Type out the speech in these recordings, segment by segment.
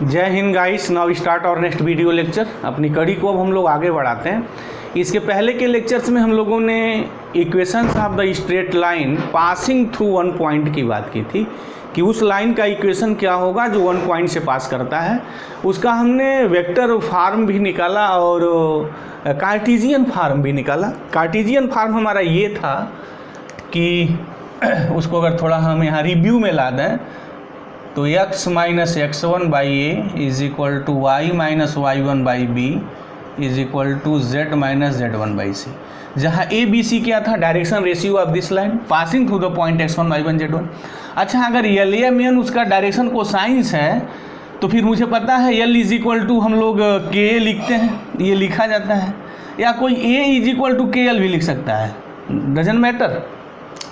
जय Hind guys. Now start और next video lecture. अपनी कड़ी को अब हम लोग आगे बढ़ाते हैं। इसके पहले के लेक्चर्स में हम लोगों ने equations of the straight line passing through one point की बात की थी कि उस लाइन का इक्वेशन क्या होगा जो वन पॉइंट से पास करता है। उसका हमने वेक्टर फॉर्म भी निकाला और कार्टेशियन फॉर्म भी निकाला। कार्टेशियन फॉर्म हमारा ये था कि उसको अगर थोड़ा हम यहाँ रिव्यू में ला दें तो x minus x1 by a is equal to y minus y1 by b is equal to z minus z1 by c, जहाँ ए बी सी क्या था, direction ratio of this line passing through the point x1 y1 z1। अच्छा, अगर l m n उसका direction cosines है तो फिर मुझे पता है l इज इक्वल टू हम लोग के ए लिखते हैं, ये लिखा जाता है, या कोई a इज इक्वल टू के एल भी लिख सकता है, डजंट मैटर।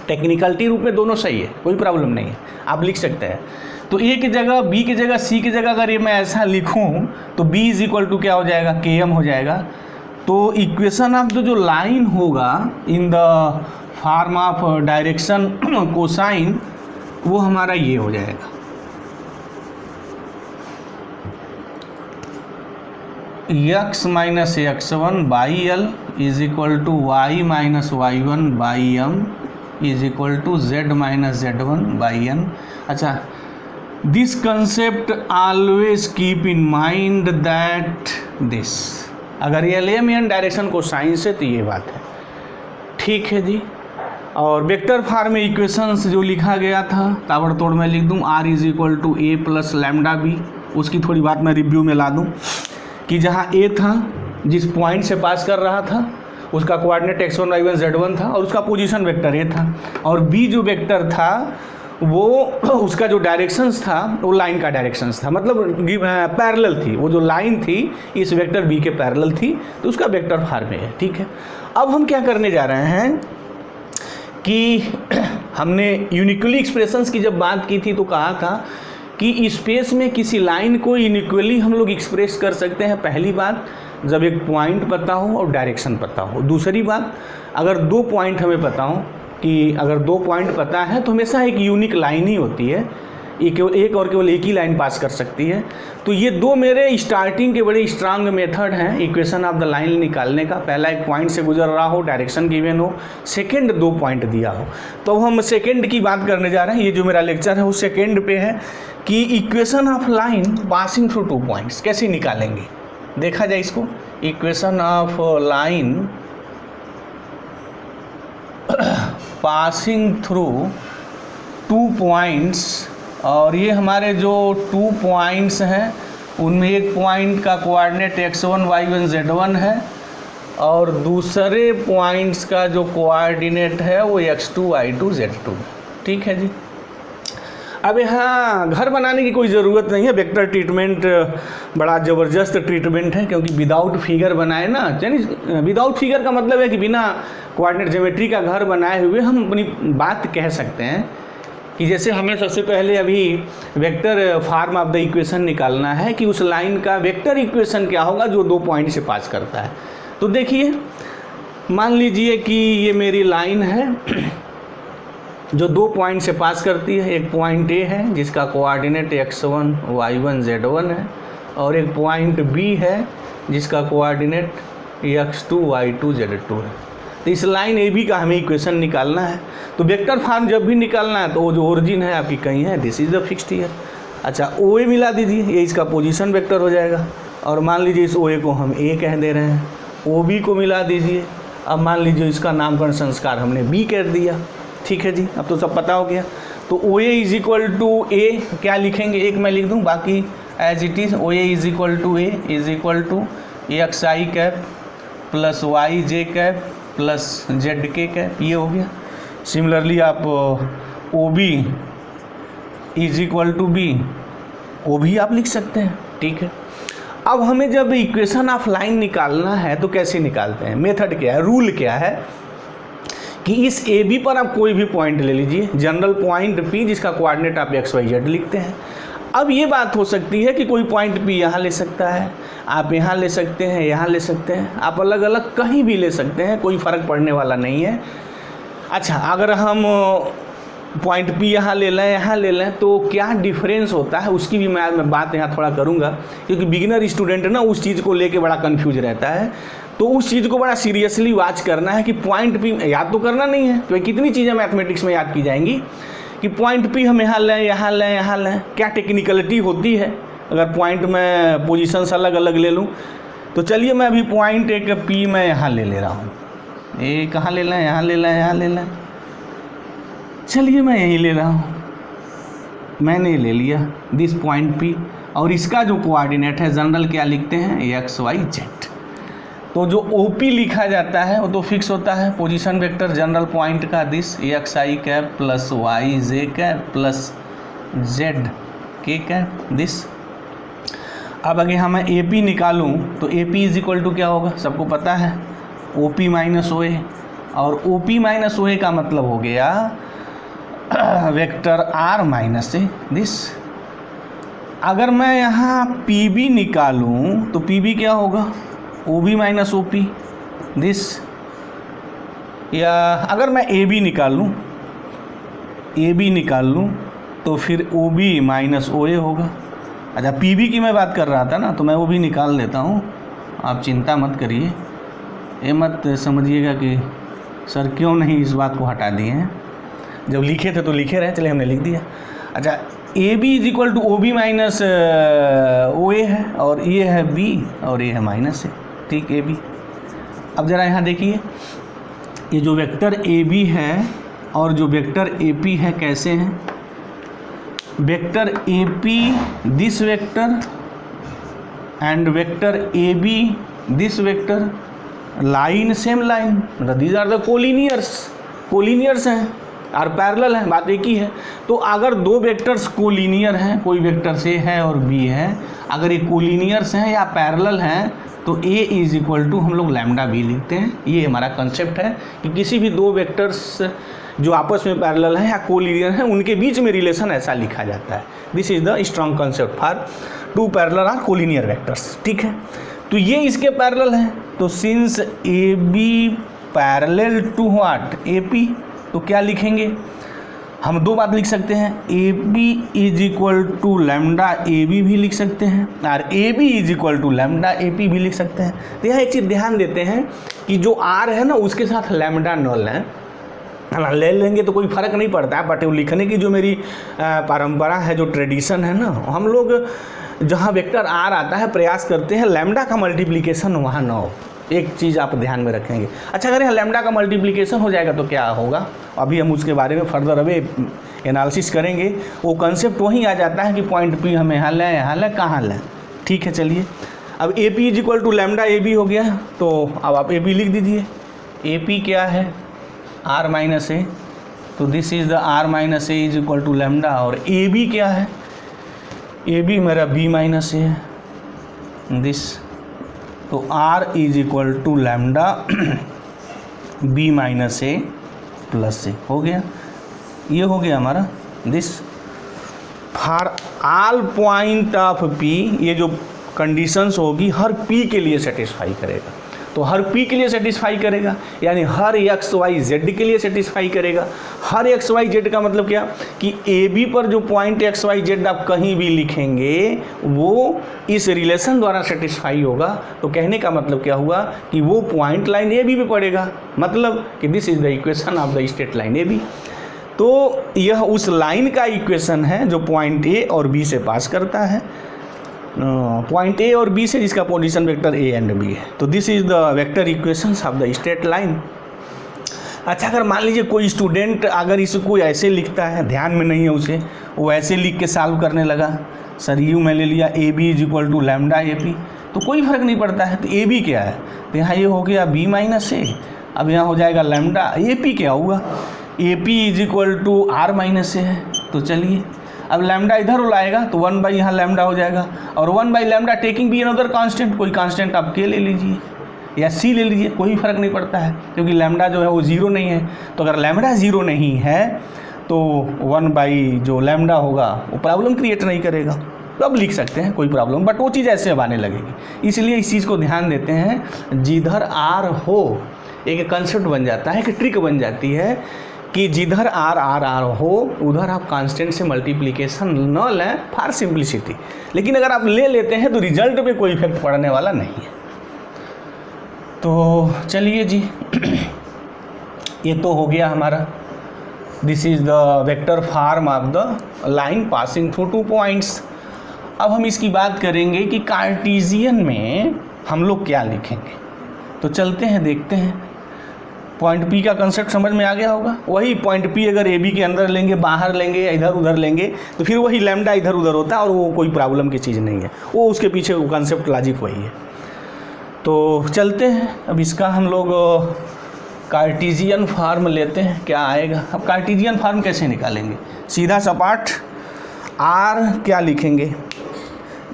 टेक्निकलिटी रूप में दोनों सही है, कोई प्रॉब्लम नहीं है, आप लिख सकते हैं। तो ए की जगह बी की जगह सी की जगह अगर ये मैं ऐसा लिखूं तो बी इज इक्वल टू क्या हो जाएगा, के एम हो जाएगा। तो इक्वेशन ऑफ जो लाइन होगा in the form of direction cosine वो हमारा ये हो जाएगा। x minus x1 by l is equal to y minus y1 by m is equal to z minus z1 by n. अच्छा, this concept always keep in mind that this, अगर l m n direction cosines है तो ये बात है, ठीक है जी। और वेक्टर फॉर्म में इक्वेशंस जो लिखा गया था ताबड़तोड़ में लिख दूं, r is equal to A plus lambda B. उसकी थोड़ी बात मैं रिव्यू में ला दूं कि जहाँ a था जिस पॉइंट से पास कर रहा था उसका कोऑर्डिनेट x1 y1 z1 था और उसका पोजीशन वेक्टर a था, और b जो वेक्टर था वो उसका जो डायरेक्शंस था वो लाइन का डायरेक्शंस था, मतलब पैरेलल थी, वो जो लाइन थी इस वेक्टर b के पैरेलल थी, तो उसका वेक्टर फॉर्म है, ठीक है। अब हम क्या करने जा रहे हैं कि हमने यूनिक्वली एक्सप्रेशंस की जब बात की थी तो कहा था कि स्पेस में किसी लाइन को यूनिक्वली हम लोग एक्सप्रेस कर सकते हैं। पहली बात, जब एक पॉइंट पता हो और डायरेक्शन पता हो। दूसरी बात, अगर दो पॉइंट हमें पता हो कि अगर दो पॉइंट पता है तो हमेशा एक यूनिक लाइन ही होती है, ये केवल एक ही लाइन पास कर सकती है। तो ये दो मेरे स्टार्टिंग के बड़े स्ट्रांग मेथड हैं इक्वेशन ऑफ द लाइन निकालने का। पहला, एक पॉइंट से गुजर रहा हो, डायरेक्शन गिवन हो। सेकंड, दो पॉइंट दिया हो। तो हम सेकंड की बात करने जा रहे हैं। ये जो मेरा लेक्चर है वो सेकंड पे है कि equation of line passing through two points कैसे निकालेंगे। देखा जाए इसको, equation of line passing through two points, और ये हमारे जो 2 पॉइंट्स हैं उनमें एक पॉइंट का कोऑर्डिनेट x1 y1 z1 है और दूसरे पॉइंट्स का जो कोऑर्डिनेट है वो x2 y2 z2, ठीक है जी। अब यहाँ घर बनाने की कोई ज़रूरत नहीं है, वेक्टर ट्रीटमेंट बड़ा ज़बरदस्त ट्रीटमेंट है, क्योंकि विदाउट फिगर बनाए ना, यानी विदाउट फिगर का मतलब है कि बिना कोऑर्डिनेट ज्योमेट्री का घर बनाए हुए हम अपनी बात कह सकते हैं कि जैसे हमें सबसे पहले अभी vector form of the equation निकालना है कि उस लाइन का वेक्टर इक्वेशन क्या होगा जो दो पॉइंट से पास करता है। तो देखिए, मान लीजिए कि ये मेरी लाइन है जो दो पॉइंट से पास करती है। एक पॉइंट A है जिसका कोऑर्डिनेट x1 y1 z1 है, और एक पॉइंट B है जिसका कोऑर्डिनेट x2 y2 z2 है। तो इस लाइन AB का हमें इक्वेशन निकालना है। तो वेक्टर फॉर्म जब भी निकालना है तो वो जो ओरिजिन है आपकी कहीं है, this is the fixed here. अच्छा, OA मिला दीजिए, ये इसका पोजीशन वेक्टर हो जाएगा, और मान लीजिए इस OA को हम A कह दे रहे हैं। OB को मिला दीजिए, अब मान लीजिए इसका नामकरण संस्कार हमने B कर दिया, ठीक है जी। अब तो सब पता हो गया। तो OA is equal to A क्या लिखेंगे, एक मैं लिख दूँ, बाकी as it is. OA is equal to A is equal to xi cap plus yj cap plus zk cap, ये हो गया। सिमिलरली आप OB is equal to B, वो भी आप लिख सकते हैं, ठीक है। अब हमें जब इक्वेशन ऑफ लाइन निकालना है तो कैसे निकालते हैं, मेथड क्या है, रूल क्या है कि इस AB पर आप कोई भी पॉइंट ले लीजिए, जनरल पॉइंट P जिसका कोऑर्डिनेट आप XYZ लिखते हैं। अब ये बात हो सकती है कि कोई पॉइंट P यहाँ ले सकता है, आप यहाँ ले सकते हैं, यहाँ ले सकते हैं, आप अलग अलग कहीं भी ले सकते हैं, कोई फ़र्क पड़ने वाला नहीं है। अच्छा, अगर हम पॉइंट P यहाँ ले लें, यहाँ ले लें, तो क्या डिफरेंस होता है उसकी भी मैं बात यहाँ थोड़ा करूँगा, क्योंकि बिगिनर स्टूडेंट ना उस चीज़ को लेके बड़ा कंफ्यूज रहता है। तो उस चीज़ को बड़ा सीरियसली वॉच करना है कि पॉइंट P याद तो करना नहीं है, तो कितनी चीज़ें मैथमेटिक्स में याद की जाएंगी कि पॉइंट P हम यहाँ लें, यहाँ लें, यहाँ लें, क्या टेक्निकलिटी होती है अगर पॉइंट में पोजीशंस अलग अलग ले लूँ। तो चलिए मैं अभी पॉइंट एक P मैं यहाँ ले रहा हूँ, ये कहाँ ले लें, यहाँ ले लें, यहाँ ले लें, चलिए मैं यही ले रहा हूँ, मैंने ले लिया दिस पॉइंट P, और इसका जो कोऑर्डिनेट है जनरल क्या लिखते हैं, XYZ। तो जो OP लिखा जाता है वो तो फिक्स होता है, पोजीशन वेक्टर जनरल पॉइंट का this XI cap plus YJ cap plus ZK cap this. अब अगर मैं AP निकालूं तो AP इज इक्वल टू क्या होगा, सबको पता है OP माइनस OA, और OP माइनस OA का मतलब हो गया vector R minus A this. अगर मैं यहाँ PB निकालूं तो PB क्या होगा, OB माइनस OP दिस। या अगर मैं AB निकाल लूँ तो फिर OB माइनस OA होगा। अच्छा PB की मैं बात कर रहा था ना, तो मैं वो भी निकाल लेता हूँ, आप चिंता मत करिए, ये मत समझिएगा कि सर क्यों नहीं इस बात को हटा दिए हैं, जब लिखे थे तो लिखे रहे, चलिए हमने लिख दिया। अच्छा AB is equal to OB minus OA है, और ये है B और ये है माइनस है, ठीक AB। अब ज़रा यहाँ देखिए, ये जो वेक्टर AB है और जो वेक्टर AP है कैसे हैं, vector AP this vector and vector AB this vector, line same line, मतलब दीज आर द कोलिनियर्स हैं और पैरेलल हैं, बात एक ही है। तो अगर दो वेक्टर्स कोलिनियर हैं, कोई वेक्टर से है और B है, अगर ये कोलिनियर्स हैं या पैरेलल हैं तो A इज इक्वल टू हम लोग लैम्डा B लिखते हैं। ये हमारा कंसेप्ट है कि किसी भी दो वेक्टर्स जो आपस में पैरेलल हैं या कोलिनियर हैं उनके बीच में रिलेशन ऐसा लिखा जाता है। This is the strong concept for two parallel और कोलिनियर वेक्टर्स, ठीक है। तो ये इसके पैरेलल हैं, तो since AB parallel to what AP, तो क्या लिखेंगे हम, दो बात लिख सकते हैं, AB is equal to lambda AB भी लिख सकते हैं और AB is equal to lambda AP भी लिख सकते हैं। तो यहाँ एक चीज़ ध्यान देते हैं कि जो R है ना उसके साथ लैम्डा नल है ना, ले लेंगे तो कोई फ़र्क नहीं पड़ता है, बट वो लिखने की जो मेरी परंपरा है, जो ट्रेडिशन है ना, हम लोग जहाँ वेक्टर R आता है प्रयास करते हैं लैम्डा का मल्टीप्लिकेशन वहाँ ना हो। एक चीज़ आप ध्यान में रखेंगे। अच्छा अगर यहाँ लैम्डा का मल्टीप्लिकेशन हो जाएगा तो क्या होगा, अभी हम उसके बारे में फर्दर अवे एनालिसिस करेंगे। वो कंसेप्ट वहीं आ जाता है कि पॉइंट P हमें यहाँ लें, कहाँ लें, ठीक है। चलिए अब AP is equal to lambda AB हो गया, तो अब आप AB लिख दीजिए। AP क्या है, R माइनस A, तो this is the R minus A is equal to lambda, और AB क्या है, AB मेरा B माइनस A है दिस, तो R is equal to lambda B minus A plus A हो गया। ये हो गया हमारा this for all point of P। ये जो कंडीशंस होगी हर P के लिए सेटिस्फाई करेगा, तो हर P के लिए सेटिस्फाई करेगा, यानी हर XYZ के लिए सेटिस्फाई करेगा। हर XYZ का मतलब क्या कि AB पर जो पॉइंट XYZ आप कहीं भी लिखेंगे वो इस रिलेशन द्वारा सेटिस्फाई होगा। तो कहने का मतलब क्या हुआ कि वो पॉइंट लाइन AB पे पड़ेगा, मतलब कि this is the equation of the straight line AB। तो यह उस लाइन का इक्वेशन है जो पॉइंट A और B से पास करता है, पॉइंट A और B से, जिसका position vector A and B है। तो this is the vector equations of the straight line. अच्छा अगर मान लीजिए कोई स्टूडेंट अगर इसको ऐसे लिखता है, ध्यान में नहीं है उसे, वो ऐसे लिख के सॉल्व करने लगा, सर यू मैं ले लिया AB is equal to lambda AP, तो कोई फर्क नहीं पड़ता है। तो AB क्या है, तो यहाँ ये हो गया B माइनस A, अब यहाँ हो जाएगा लैम्डा, AP क्या होगा, AP is equal to R minus A है। तो चलिए अब लैम्डा इधर लाएगा तो 1 बाई यहाँ लैम्डा हो जाएगा, और 1 बाई लैम्डा टेकिंग भी अनदर कांस्टेंट, कोई कांस्टेंट आप K ले लीजिए या C ले लीजिए, कोई फ़र्क नहीं पड़ता है, क्योंकि लैम्डा जो है वो 0 नहीं है। तो अगर लैम्डा 0 नहीं है तो 1 बाई जो लैम्डा होगा वो प्रॉब्लम क्रिएट नहीं करेगा, तो अब लिख सकते हैं कोई प्रॉब्लम, बट वो चीज़ ऐसे अब आने लगेगी। इसलिए इस चीज़ को ध्यान देते हैं, जिधर R हो एक कंसेप्ट बन जाता है, एक ट्रिक बन जाती है कि जिधर आर आर आर हो उधर आप कांस्टेंट से मल्टीप्लिकेशन न लें फॉर सिंप्लिसिटी, लेकिन अगर आप ले लेते हैं तो रिजल्ट पे कोई इफेक्ट पड़ने वाला नहीं है। तो चलिए जी ये तो हो गया हमारा, this is the vector form of the line passing through 2 points. अब हम इसकी बात करेंगे कि कार्टेशियन में हम लोग क्या लिखेंगे। तो चलते हैं देखते हैं। पॉइंट पी का कंसेप्ट समझ में आ गया होगा। वही पॉइंट पी अगर ए बी के अंदर लेंगे, बाहर लेंगे या इधर उधर लेंगे तो फिर वही लैम्डा इधर उधर होता है और वो कोई प्रॉब्लम की चीज़ नहीं है, वो उसके पीछे वो कंसेप्ट लॉजिक वही है। तो चलते हैं अब इसका हम लोग कार्टेशियन फॉर्म लेते हैं, क्या आएगा। अब कार्टेशियन फॉर्म कैसे निकालेंगे, सीधा सपाट आर क्या लिखेंगे,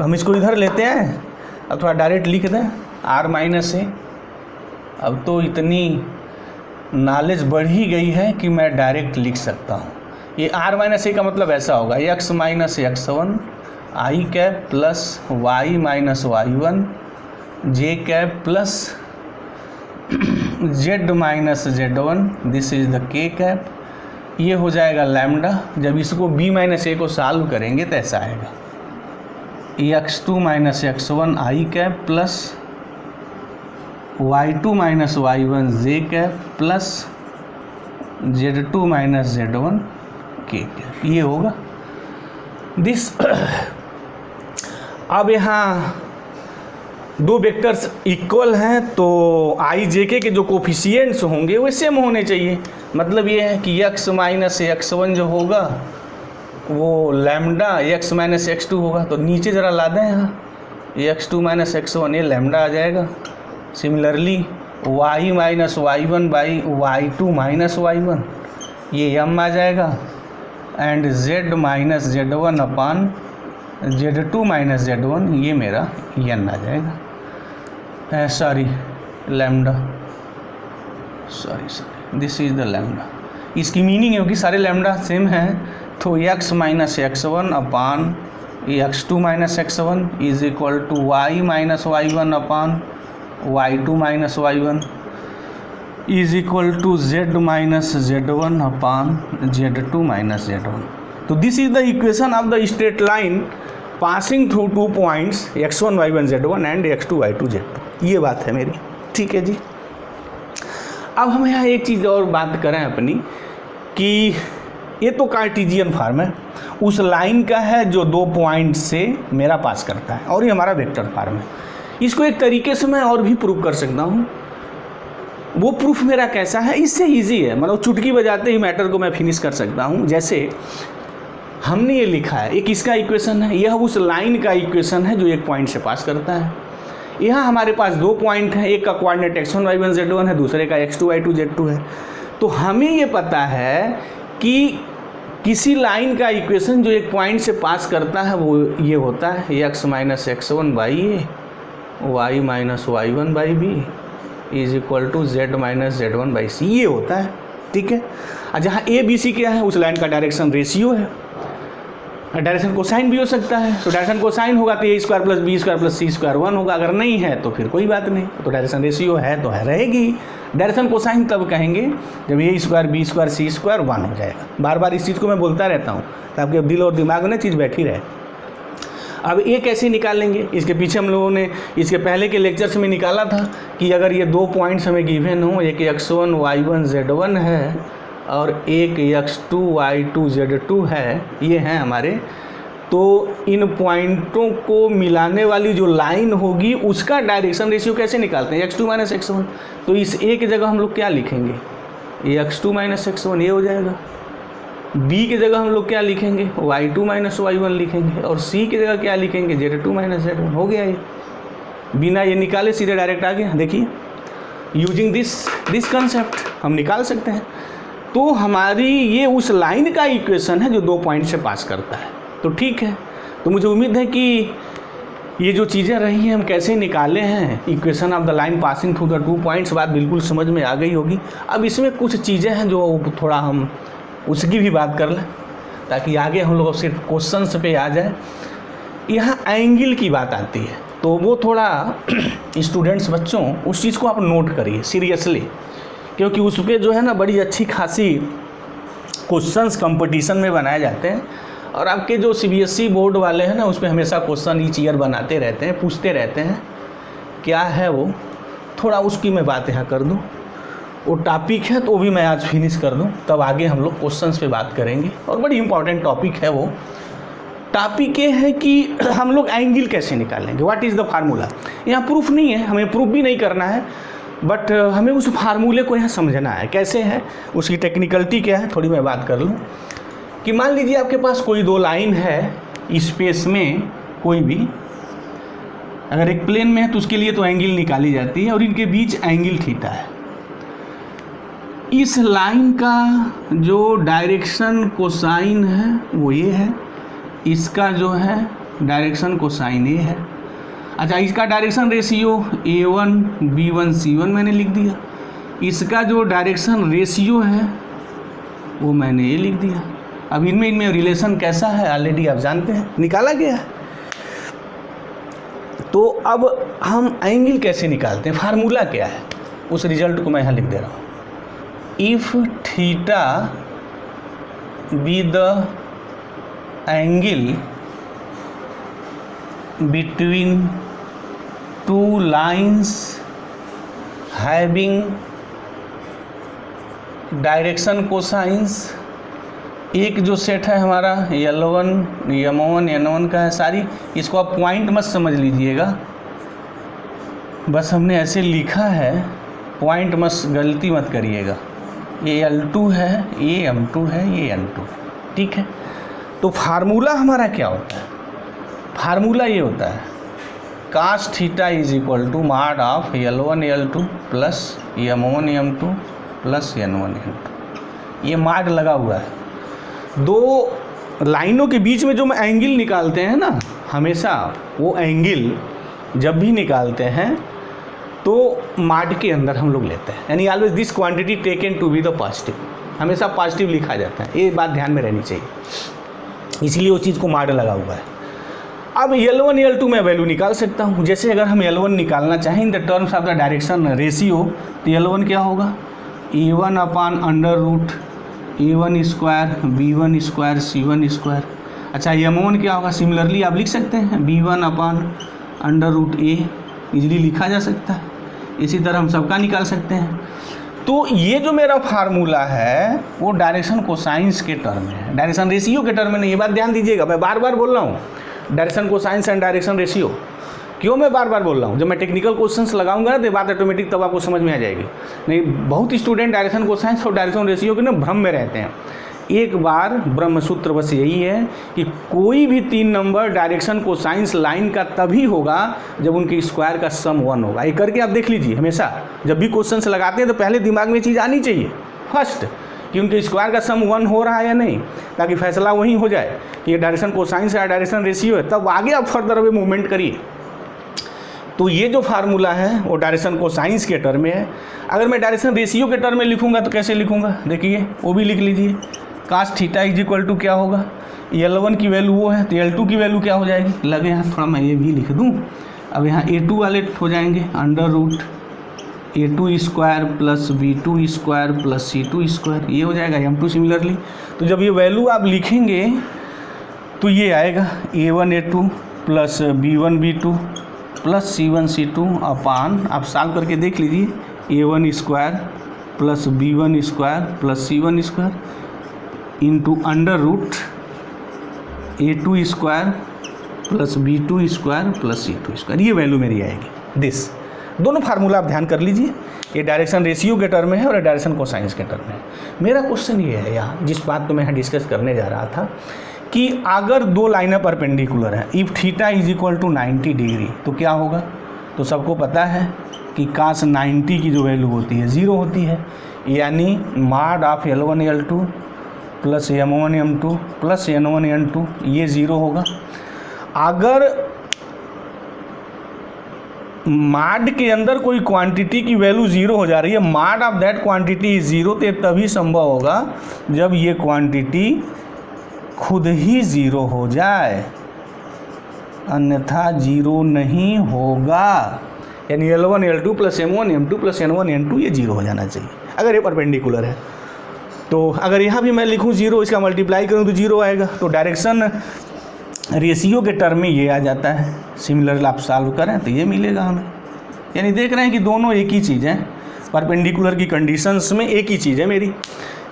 हम इसको इधर लेते हैं, अब थोड़ा डायरेक्ट लिख दें आर माइनस ए। अब तो इतनी नॉलेज बढ़ ही गई है कि मैं डायरेक्ट लिख सकता हूँ। ये आर माइनस ए का मतलब ऐसा होगा x minus x1 i cap plus y minus y1 j cap plus z minus z1 this is the k cap. ये हो जाएगा लैम्डा। जब इसको b माइनस ए को सॉल्व करेंगे तो ऐसा आएगा x2 minus x1 i cap plus y2 minus y1 j cap plus z2 minus z1 k cap, ये होगा दिस। अब यहाँ दो वेक्टर्स इक्वल हैं तो आई जे के जो कोफिशिएंट्स होंगे वो सेम होने चाहिए। मतलब ये है कि x माइनस x1 जो होगा वो लैम्डा x माइनस x2 होगा। तो नीचे ज़रा ला दें यहाँ x2 माइनस x1 ये लैम्डा आ जाएगा। Similarly y minus y1 by y2 minus y1 ये m आ जाएगा and z minus z1 upon z2 minus z1 ये मेरा n आ जाएगा। Sorry lambda, sorry this is the lambda. इसकी मीनिंग होगी सारे लैम्डा सेम हैं तो x minus x1 upon x2 minus x1 is equal to y minus y1 upon y2 minus y1 is equal to z minus z1 upon z2 minus z1। तो this is the equation of the straight line passing through 2 points x1 y1 z1 and x2 y2 z2। ये बात है मेरी, ठीक है जी। अब हम यहाँ एक चीज़ और बात करें अपनी कि ये तो कार्टेशियन फॉर्म है, उस लाइन का है जो 2 पॉइंट से मेरा पास करता है, और ये हमारा वेक्टर फॉर्म है। इसको एक तरीके से मैं और भी प्रूफ कर सकता हूँ। वो प्रूफ मेरा कैसा है, इससे इजी है, मतलब चुटकी बजाते ही मैटर को मैं फिनिश कर सकता हूँ। जैसे हमने ये लिखा है, एक इसका इक्वेशन है, यह उस लाइन का इक्वेशन है जो एक पॉइंट से पास करता है। यहाँ हमारे पास 2 पॉइंट हैं, एक का कोऑर्डिनेट x1 y1 z1 है, दूसरे का x2 y2 z2 है। तो हमें ये पता है कि किसी लाइन का इक्वेशन जो एक पॉइंट से पास करता है वो ये होता है x minus x1 by a y minus y1 by b is equal to z minus z1 by c, ये होता है, ठीक है। और जहाँ ए बी सी क्या है, उस लाइन का डायरेक्शन रेशियो है। डायरेक्शन कोसाइन भी हो सकता है, तो डायरेक्शन कोसाइन होगा तो a square plus b square plus c square 1 होगा, अगर नहीं है तो फिर कोई बात नहीं। तो डायरेक्शन रेशियो है तो है रहेगी। डायरेक्शन कोसाइन तब कहेंगे जब ए स्क्वायर बी स्क्वायर सी स्क्वायर 1 हो जाएगा। बार बार इस चीज़ को मैं बोलता रहता हूँ ताकि दिल और दिमाग में चीज़ बैठी रहे। अब ए कैसे निकालेंगे, इसके पीछे हम लोगों ने इसके पहले के लेक्चर्स में निकाला था कि अगर ये 2 पॉइंट्स हमें गिवन हो, एक x1 y1 z1 है और एक x2 y2 z2 है, ये हैं हमारे, तो इन पॉइंटों को मिलाने वाली जो लाइन होगी उसका डायरेक्शन रेशियो कैसे निकालते हैं, x2 माइनस x1। तो इस a की जगह हम लोग क्या लिखेंगे, ये x2 माइनस x1 ये हो जाएगा। b की जगह हम लोग क्या लिखेंगे, y2 माइनस y1 लिखेंगे, और c की जगह क्या लिखेंगे, z2 माइनस z1। हो गया ये, बिना ये निकाले सीधे डायरेक्ट आ गया। देखिए यूजिंग दिस कंसेप्ट हम निकाल सकते हैं। तो हमारी ये उस लाइन का इक्वेशन है जो 2 पॉइंट से पास करता है। तो ठीक है, तो मुझे उम्मीद है कि ये जो चीज़ें रही हैं हम कैसे निकाले हैं equation of the line passing through the 2 points, बात बिल्कुल समझ में आ गई होगी। अब इसमें कुछ चीज़ें हैं जो थोड़ा हम उसकी भी बात कर लें ताकि आगे हम लोग सिर्फ क्वेश्चंस पे आ जाए। यहाँ एंगल की बात आती है तो वो थोड़ा स्टूडेंट्स बच्चों उस चीज़ को आप नोट करिए सीरियसली, क्योंकि उस पर जो है ना बड़ी अच्छी खासी क्वेश्चंस कंपटीशन में बनाए जाते हैं, और आपके जो CBSE बोर्ड वाले हैं ना, उस पर हमेशा क्वेश्चन ईच ईयर बनाते रहते हैं, पूछते रहते हैं। क्या है वो, थोड़ा उसकी मैं बात यहाँ कर दूँ। वो टॉपिक है तो वो भी मैं आज फिनिश कर दूँ, तब आगे हम लोग क्वेश्चंस पे बात करेंगे। और बड़ी इंपॉर्टेंट टॉपिक है वो। टॉपिक ये है कि हम लोग एंगल कैसे निकालेंगे, व्हाट इज़ द फार्मूला। यहाँ प्रूफ नहीं है, हमें प्रूफ भी नहीं करना है, बट हमें उस फार्मूले को यहाँ समझना है कैसे है, उसकी टेक्निकलिटी क्या है, थोड़ी मैं बात कर लूँ। कि मान लीजिए आपके पास कोई दो लाइन है स्पेस में, कोई भी अगर एक प्लेन में है तो उसके लिए तो एंगल निकाली जाती है, और इनके बीच एंगल थीटा है। इस लाइन का जो डायरेक्शन कोसाइन है वो ये है, इसका जो है डायरेक्शन कोसाइन ये है। अच्छा, इसका direction ratio A1 B1 C1 मैंने लिख दिया। इसका जो डायरेक्शन रेशियो है वो मैंने ये लिख दिया। अब इनमें रिलेशन कैसा है ऑलरेडी आप जानते हैं, निकाला गया है। तो अब हम एंगल कैसे निकालते हैं, फार्मूला क्या है, उस रिजल्ट को मैं यहाँ लिख दे रहा हूँ। If theta be the angle between two lines having direction cosines, एक जो सेट है हमारा L1 M1 N1 का है सारी, इसको आप पॉइंट मत समझ लीजिएगा, बस हमने ऐसे लिखा है, पॉइंट मत गलती मत करिएगा। ये L2 है, ये M2 है, ये N2, ठीक है। तो फार्मूला हमारा क्या होता है, फार्मूला ये होता है cos theta is equal to mod of L1 L2 plus M1 M2 plus N1 N2। ये मॉड लगा हुआ है। दो लाइनों के बीच में जो हम एंगल निकालते हैं ना, हमेशा वो एंगल जब भी निकालते हैं तो मॉड के अंदर हम लोग लेते हैं, यानी always this quantity taken to be the positive, हमेशा पॉजिटिव लिखा जाता है। ये बात ध्यान में रहनी चाहिए, इसलिए उस चीज़ को मॉड लगा हुआ है। अब L1 L2 में वैल्यू निकाल सकता हूँ। जैसे अगर हम L1 निकालना चाहें in the terms of the direction ratio, तो L1 क्या होगा, A1 upon under root A1 square B1 square C1 square. अच्छा, M1 क्या होगा, सिमिलरली आप लिख सकते हैं B1 upon under root A, easily लिखा जा सकता है। इसी तरह हम सबका निकाल सकते हैं। तो ये जो मेरा फार्मूला है वो डायरेक्शन कोसाइंस के टर्म में है, डायरेक्शन रेशियो के टर्म में नहीं। ये बात ध्यान दीजिएगा, मैं बार बार बोल रहा हूँ direction cosines and direction ratio. क्यों मैं बार बार बोल रहा हूँ, जब मैं टेक्निकल क्वेश्चंस लगाऊंगा ना तो बात ऑटोमेटिक तब आपको समझ में आ जाएगी। नहीं, बहुत स्टूडेंट डायरेक्शन कोसाइंस और डायरेक्शन रेशियो के ना भ्रम में रहते हैं। एक बार ब्रह्म सूत्र बस यही है कि कोई भी 3 नंबर डायरेक्शन कोसाइंस लाइन का तभी होगा जब उनके स्क्वायर का सम 1 होगा। ये करके आप देख लीजिए, हमेशा जब भी क्वेश्चन लगाते हैं तो पहले दिमाग में चीज़ आनी चाहिए फर्स्ट कि उनके स्क्वायर का सम 1 हो रहा है या नहीं, ताकि फैसला वही हो जाए कि ये डायरेक्शन कोसाइंस या डायरेक्शन रेशियो है, तब आगे आप फर्दर वे मूवमेंट करिए। तो ये जो फार्मूला है वो डायरेक्शन कोसाइंस के टर्म में है। अगर मैं डायरेक्शन रेशियो के टर्म में लिखूंगा तो कैसे लिखूंगा, देखिए वो भी लिख लीजिए। Cos theta is equal to क्या होगा, L1 की वैल्यू वो है तो L2 की वैल्यू क्या हो जाएगी, लगे यहाँ थोड़ा मैं ये भी लिख दूँ। अब यहाँ A2 वाले हो जाएंगे under root A2 square plus B2 square plus C2 square, ये हो जाएगा M2 सिमिलरली। तो जब ये वैल्यू आप लिखेंगे तो ये आएगा A1 A2 plus B1 B2 plus C1 C2 अपान, आप सॉल्व करके देख लीजिए, A1 square plus B1 square plus C1 square into under root A2 square plus B2 square plus C2 square, ये वैल्यू मेरी आएगी। दिस दोनों फार्मूला आप ध्यान कर लीजिए, ये डायरेक्शन रेशियो के टर्म में है और डायरेक्शन कोसाइंस के टर्म में है। मेरा क्वेश्चन ये है यहाँ, जिस बात को मैं यहाँ डिस्कस करने जा रहा था कि अगर दो लाइनें परपेंडिकुलर हैं, if theta is equal to 90 degree, तो क्या होगा। तो सबको पता है कि कास 90 की जो वैल्यू होती है 0 होती है, यानी mod of L1 L2 plus M1 M2 plus N1 N2 ये 0 होगा। अगर मॉड के अंदर कोई क्वांटिटी की वैल्यू 0 हो जा रही है, mod of that quantity is 0, तो तभी संभव होगा जब ये क्वांटिटी खुद ही 0 हो जाए, अन्यथा 0 नहीं होगा। यानी L1 L2 plus M1 M2 plus N1 N2 ये 0 हो जाना चाहिए अगर ये परपेंडिकुलर है। तो अगर यहाँ भी मैं लिखूँ 0, इसका मल्टीप्लाई करूँ तो 0 आएगा। तो डायरेक्शन रेशियो के टर्म में ये आ जाता है। सिमिलर आप सॉल्व करें तो ये मिलेगा हमें। यानी देख रहे हैं कि दोनों एक ही चीज़ है, परपेंडिकुलर की कंडीशंस में एक ही चीज़ है मेरी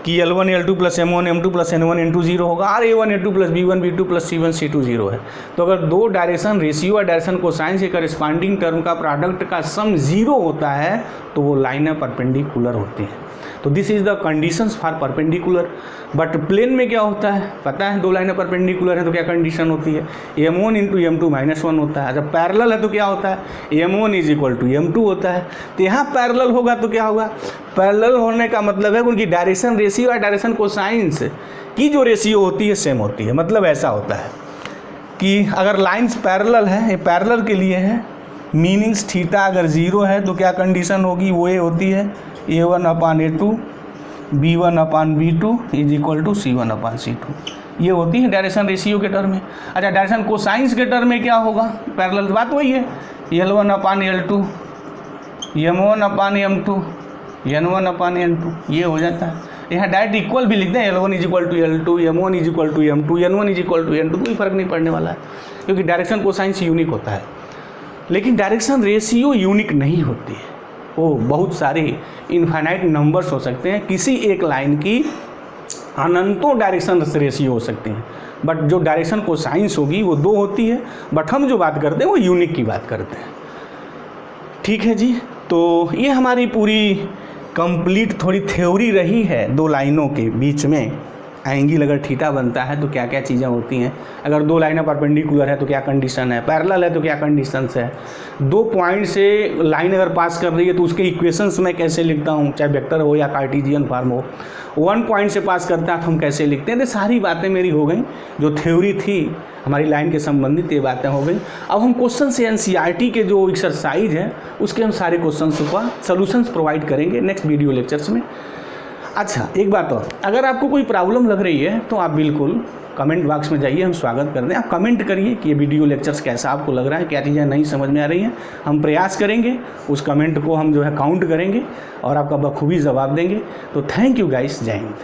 कि L1 L2 plus M1 M2 plus N1 N2 0 होगा और A1 A2 plus B1 B2 plus C1 C2 0 है। तो अगर दो डायरेक्शन रेशियो और डायरेक्शन कोसाइन के करस्पॉन्डिंग टर्म का प्रोडक्ट का सम 0 होता है तो वो लाइनें परपेंडिकुलर होती हैं। तो this is the conditions for perpendicular. But plane में क्या होता है पता है, दो लाइनें परपेंडिकुलर है तो क्या कंडीशन होती है, M1 इंटू M2 -1 होता है। जब पैरेलल है तो क्या होता है, M1 is equal to M2 होता है। तो यहाँ पैरेलल होगा तो क्या होगा, पैरेलल होने का मतलब है उनकी डायरेक्शन रेशियो और डायरेक्शन कोसाइंस की जो रेशियो होती है सेम होती है। मतलब ऐसा होता है कि अगर लाइन्स पैरेलल है, ये पैरेलल के लिए है, मीनिंग्स थीटा अगर 0 है तो क्या कंडीशन होगी, वो ये होती है A1 upon A2 B1 upon B2 is equal to C1 upon C2। ये होती है डायरेक्शन रेशियो के टर्म में। अच्छा, डायरेक्शन कोसाइंस के टर्म में क्या होगा, पैरेलल बात वही है, L1 अपान L2 M1 अपान M2 N1 अपान N2 ये हो जाता है। यहाँ डायरेक्ट इक्वल भी लिखते हैं, L1 is equal to L2 M1 is equal to M2 N1 is equal to N2, कोई फर्क नहीं पड़ने वाला है क्योंकि डायरेक्शन कोसाइंस यूनिक होता है। लेकिन डायरेक्शन रेशियो यूनिक नहीं होती है, वो बहुत सारे इनफाइनाइट नंबर्स हो सकते हैं। किसी एक लाइन की अनंतों डायरेक्शन रेशियो हो सकते हैं, बट जो डायरेक्शन कोसाइंस होगी वो 2 होती है। बट हम जो बात करते हैं वो यूनिक की बात करते हैं। ठीक है जी, तो ये हमारी पूरी कंप्लीट थोड़ी थ्योरी रही है दो लाइनों के बीच में एंगल अगर थीटा बनता है तो क्या क्या चीज़ें होती हैं, अगर दो लाइनें परपेंडिकुलर है तो क्या कंडीशन है, पैरेलल है तो क्या कंडीशंस है, 2 पॉइंट से लाइन अगर पास कर रही है तो उसके इक्वेशंस मैं कैसे लिखता हूँ, चाहे वेक्टर हो या कार्टेशियन फॉर्म हो, 1 पॉइंट से पास करता है तो हम कैसे लिखते हैं। तो सारी बातें मेरी हो गई, जो थ्योरी थी हमारी लाइन के संबंधित ये बातें हो गई। अब हम क्वेश्चन से NCERT के जो एक्सरसाइज है उसके हम सारे क्वेश्चन का सॉल्यूशंस प्रोवाइड करेंगे नेक्स्ट वीडियो लेक्चर्स में। अच्छा, एक बात और, अगर आपको कोई प्रॉब्लम लग रही है तो आप बिल्कुल कमेंट बॉक्स में जाइए, हम स्वागत करते हैं। आप कमेंट करिए कि ये वीडियो लेक्चर्स कैसा आपको लग रहा है, क्या चीज़ें नहीं समझ में आ रही हैं। हम प्रयास करेंगे, उस कमेंट को हम जो है काउंट करेंगे और आपका बखूबी जवाब देंगे। तो थैंक यू गाइस, जय हिंद।